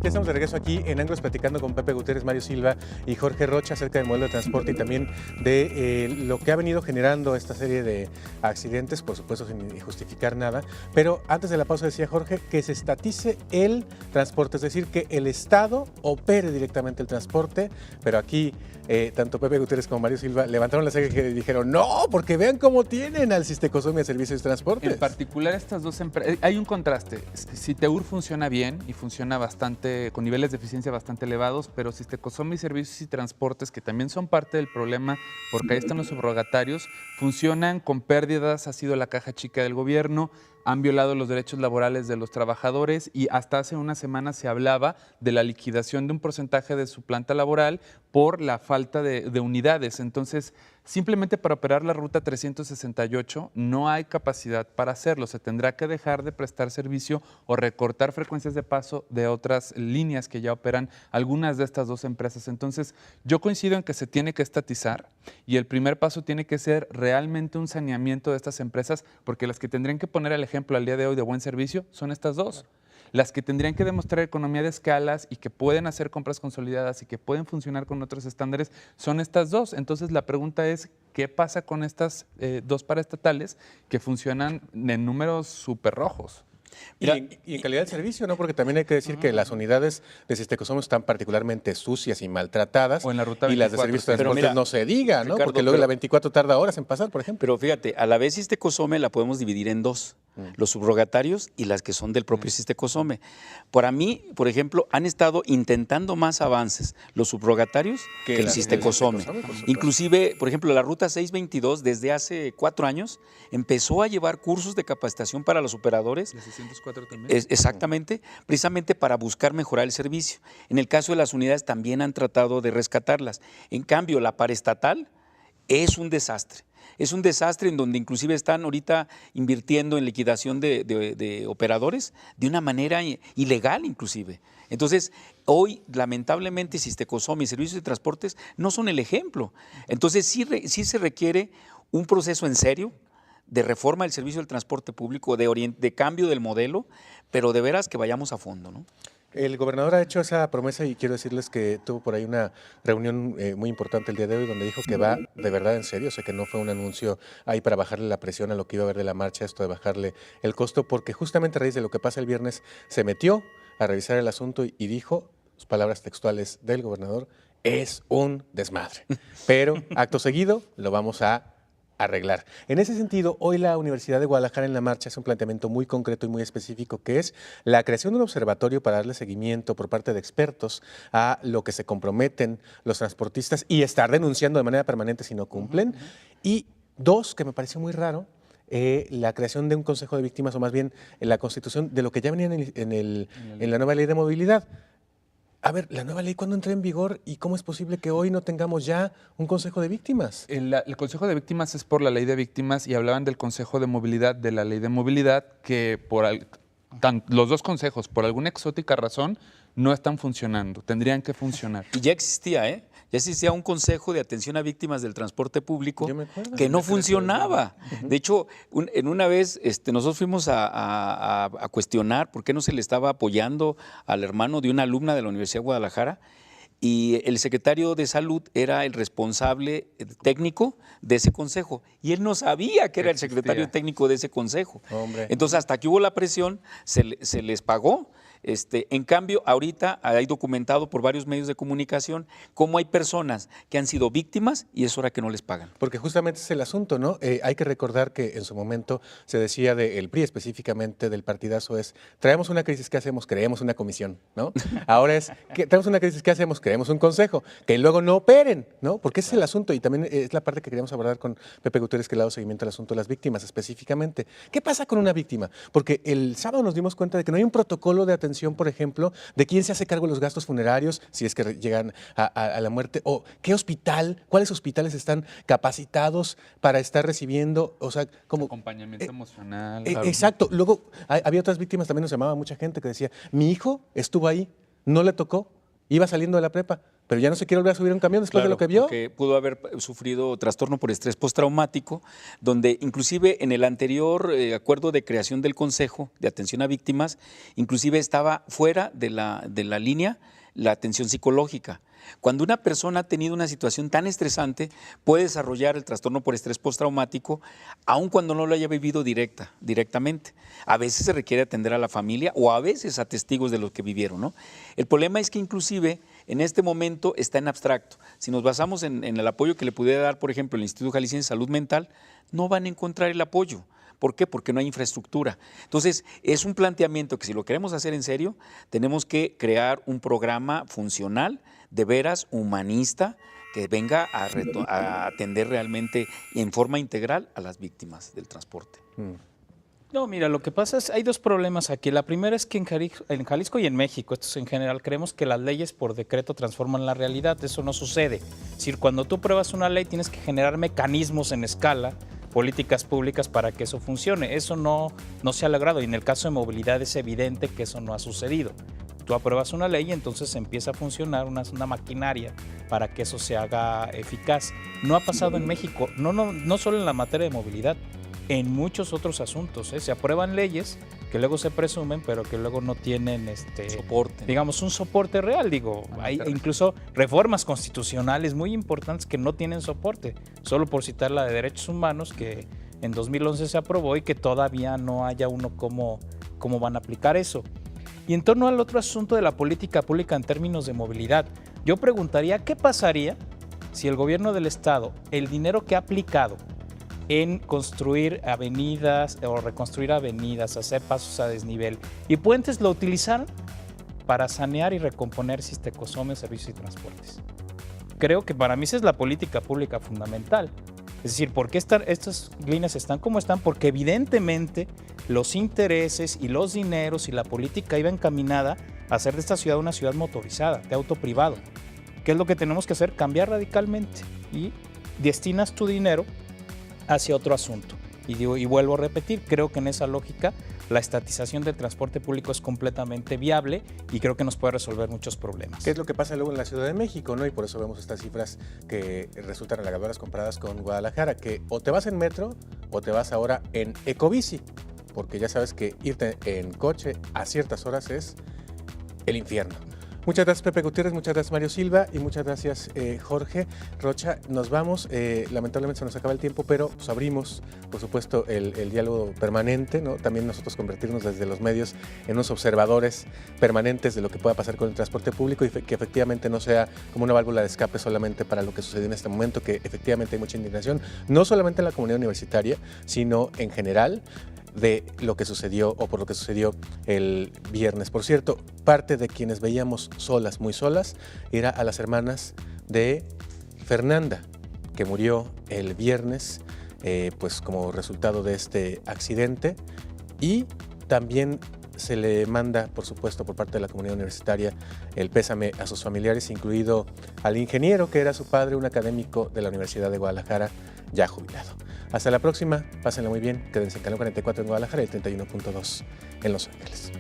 Ya estamos de regreso aquí en Ángulos platicando con Pepe Gutiérrez, Mario Silva y Jorge Rocha acerca del modelo de transporte y también de lo que ha venido generando esta serie de accidentes, por supuesto sin justificar nada. Pero antes de la pausa decía Jorge que se estatice el transporte, es decir, que el Estado opere directamente el transporte, pero aquí tanto Pepe Gutiérrez como Mario Silva levantaron la ceja y dijeron no, porque vean cómo tienen al Sistecosome de Servicios de Transporte. En particular estas dos empresas, hay un contraste. Citeur funciona bien y funciona bastante, con niveles de eficiencia bastante elevados, pero Sistecosome y Servicios y Transportes, que también son parte del problema, porque ahí están los subrogatarios, funcionan con pérdidas, ha sido la caja chica del gobierno, han violado los derechos laborales de los trabajadores y hasta hace unas semanas se hablaba de la liquidación de un porcentaje de su planta laboral por la falta de unidades. Entonces, simplemente para operar la ruta 368 no hay capacidad para hacerlo. Se tendrá que dejar de prestar servicio o recortar frecuencias de paso de otras líneas que ya operan algunas de estas dos empresas. Entonces, yo coincido en que se tiene que estatizar y el primer paso tiene que ser realmente un saneamiento de estas empresas, porque las que tendrían que poner el ejemplo al día de hoy de buen servicio son estas dos. Las que tendrían que demostrar economía de escalas y que pueden hacer compras consolidadas y que pueden funcionar con otros estándares son estas dos. Entonces la pregunta es, ¿qué pasa con estas dos paraestatales que funcionan en números súper rojos? Y en calidad de servicio, ¿no? Porque también hay que decir que las unidades de Sistecosome están particularmente sucias y maltratadas. O en la ruta 24, y las de servicios de transporte mira, no se diga, ¿no? Ricardo, porque luego la 24 tarda horas en pasar, por ejemplo. Pero fíjate, a la vez Sistecosome la podemos dividir en dos. Los subrogatarios y las que son del propio Sistecosome. Para mí, por ejemplo, han estado intentando más avances los subrogatarios que el Sistecosome. Inclusive, por ejemplo, la ruta 622 desde hace 4 años empezó a llevar cursos de capacitación para los operadores. ¿La 604 también? Exactamente, precisamente para buscar mejorar el servicio. En el caso de las unidades también han tratado de rescatarlas. En cambio, la paraestatal es un desastre. Es un desastre en donde inclusive están ahorita invirtiendo en liquidación de operadores de una manera ilegal inclusive. Entonces, hoy lamentablemente Sistecosome y Servicios de Transportes no son el ejemplo. Entonces, sí se requiere un proceso en serio de reforma del servicio del transporte público, de cambio del modelo, pero de veras que vayamos a fondo, ¿no? El gobernador ha hecho esa promesa y quiero decirles que tuvo por ahí una reunión muy importante el día de hoy donde dijo que va de verdad en serio, o sea que no fue un anuncio ahí para bajarle la presión a lo que iba a haber de la marcha, esto de bajarle el costo, porque justamente a raíz de lo que pasa el viernes se metió a revisar el asunto y dijo, sus palabras textuales del gobernador, es un desmadre, pero acto seguido lo vamos a arreglar. En ese sentido, hoy la Universidad de Guadalajara en la marcha hace un planteamiento muy concreto y muy específico, que es la creación de un observatorio para darle seguimiento por parte de expertos a lo que se comprometen los transportistas y estar denunciando de manera permanente si no cumplen. Y dos, que me pareció muy raro, la creación de un consejo de víctimas, o más bien la constitución de lo que ya venía en la nueva ley de movilidad. A ver, la nueva ley, ¿cuándo entra en vigor y cómo es posible que hoy no tengamos ya un consejo de víctimas? El Consejo de Víctimas es por la ley de víctimas y hablaban del Consejo de Movilidad, de la ley de movilidad, que los dos consejos, por alguna exótica razón, no están funcionando. Tendrían que funcionar. Y ya existía, ¿eh? Ya existía un consejo de atención a víctimas del transporte público que no funcionaba. De hecho, en una vez nosotros fuimos a cuestionar por qué no se le estaba apoyando al hermano de una alumna de la Universidad de Guadalajara, y el secretario de Salud era el responsable técnico de ese consejo y él no sabía que era el secretario técnico de ese consejo. Hombre. Entonces, hasta que hubo la presión, se les pagó. En cambio, ahorita hay documentado por varios medios de comunicación cómo hay personas que han sido víctimas y es hora que no les pagan. Porque justamente es el asunto, ¿no? Hay que recordar que en su momento se decía del PRI, específicamente del partidazo, es, traemos una crisis, ¿qué hacemos? Creemos una comisión, ¿no? Ahora es, traemos una crisis, ¿qué hacemos? Creemos un consejo, que luego no operen, ¿no? Porque ese es el asunto y también es la parte que queríamos abordar con Pepe Gutiérrez, que le ha dado seguimiento al asunto de las víctimas específicamente. ¿Qué pasa con una víctima? Porque el sábado nos dimos cuenta de que no hay un protocolo de atención, por ejemplo, de quién se hace cargo de los gastos funerarios, si es que llegan a la muerte, o qué hospital, cuáles hospitales están capacitados para estar recibiendo, o sea, como... Acompañamiento emocional. Exacto. Luego había otras víctimas, también nos llamaba mucha gente que decía, mi hijo estuvo ahí, no le tocó, iba saliendo de la prepa, pero ya no se quiere volver a subir a un camión después de lo que vio. Porque pudo haber sufrido trastorno por estrés postraumático, donde inclusive en el anterior acuerdo de creación del Consejo de Atención a Víctimas, inclusive estaba fuera de la línea la atención psicológica. Cuando una persona ha tenido una situación tan estresante, puede desarrollar el trastorno por estrés postraumático, aun cuando no lo haya vivido directamente. A veces se requiere atender a la familia o a veces a testigos de lo que vivieron, ¿no? El problema es que inclusive en este momento está en abstracto. Si nos basamos en el apoyo que le pudiera dar, por ejemplo, el Instituto Jalisciense de Salud Mental, no van a encontrar el apoyo. ¿Por qué? Porque no hay infraestructura. Entonces, es un planteamiento que si lo queremos hacer en serio, tenemos que crear un programa funcional, de veras humanista, que venga a atender realmente en forma integral a las víctimas del transporte. No, mira, lo que pasa es, hay dos problemas aquí. La primera es que en Jalisco y en México, esto es en general, creemos que las leyes por decreto transforman la realidad. Eso no sucede. Es decir, cuando tú pruebas una ley, tienes que generar mecanismos en escala, políticas públicas para que eso funcione. Eso no se ha logrado y en el caso de movilidad es evidente que eso no ha sucedido. Tú apruebas una ley y entonces empieza a funcionar una maquinaria para que eso se haga eficaz. No ha pasado en México, no solo en la materia de movilidad, en muchos otros asuntos. Se aprueban leyes que luego se presumen, pero que luego no tienen soporte, digamos, un soporte real. Hay incluso reformas constitucionales muy importantes que no tienen soporte. Solo por citar la de derechos humanos, que en 2011 se aprobó y que todavía no haya uno cómo van a aplicar eso. Y en torno al otro asunto de la política pública en términos de movilidad, yo preguntaría, ¿qué pasaría si el gobierno del Estado, el dinero que ha aplicado en construir avenidas o reconstruir avenidas, hacer pasos a desnivel y puentes, lo utilizaran para sanear y recomponer Sistecosome, servicios y transportes? Creo que para mí esa es la política pública fundamental. Es decir, ¿por qué estas líneas están como están? Porque evidentemente los intereses y los dineros y la política iba encaminada a hacer de esta ciudad una ciudad motorizada, de auto privado. ¿Qué es lo que tenemos que hacer? Cambiar radicalmente y destinas tu dinero hacia otro asunto. Y vuelvo a repetir, creo que en esa lógica la estatización del transporte público es completamente viable y creo que nos puede resolver muchos problemas. ¿Qué es lo que pasa luego en la Ciudad de México, ¿no? Y por eso vemos estas cifras que resultan halagadoras comparadas con Guadalajara, que o te vas en metro o te vas ahora en ecobici, porque ya sabes que irte en coche a ciertas horas es el infierno. Muchas gracias, Pepe Gutiérrez, muchas gracias, Mario Silva, y muchas gracias, Jorge Rocha. Nos vamos, lamentablemente se nos acaba el tiempo, pero pues abrimos, por supuesto, el diálogo permanente, ¿no? También nosotros convertirnos desde los medios en unos observadores permanentes de lo que pueda pasar con el transporte público y que efectivamente no sea como una válvula de escape solamente para lo que sucedió en este momento, que efectivamente hay mucha indignación, no solamente en la comunidad universitaria, sino en general, de lo que sucedió o por lo que sucedió el viernes. Por cierto, parte de quienes veíamos solas, muy solas, era a las hermanas de Fernanda, que murió el viernes, pues como resultado de este accidente, y también se le manda, por supuesto, por parte de la comunidad universitaria, el pésame a sus familiares, incluido al ingeniero, que era su padre, un académico de la Universidad de Guadalajara, ya jubilado. Hasta la próxima, pásenla muy bien, quédense en Canal 44 en Guadalajara y el 31.2 en Los Ángeles.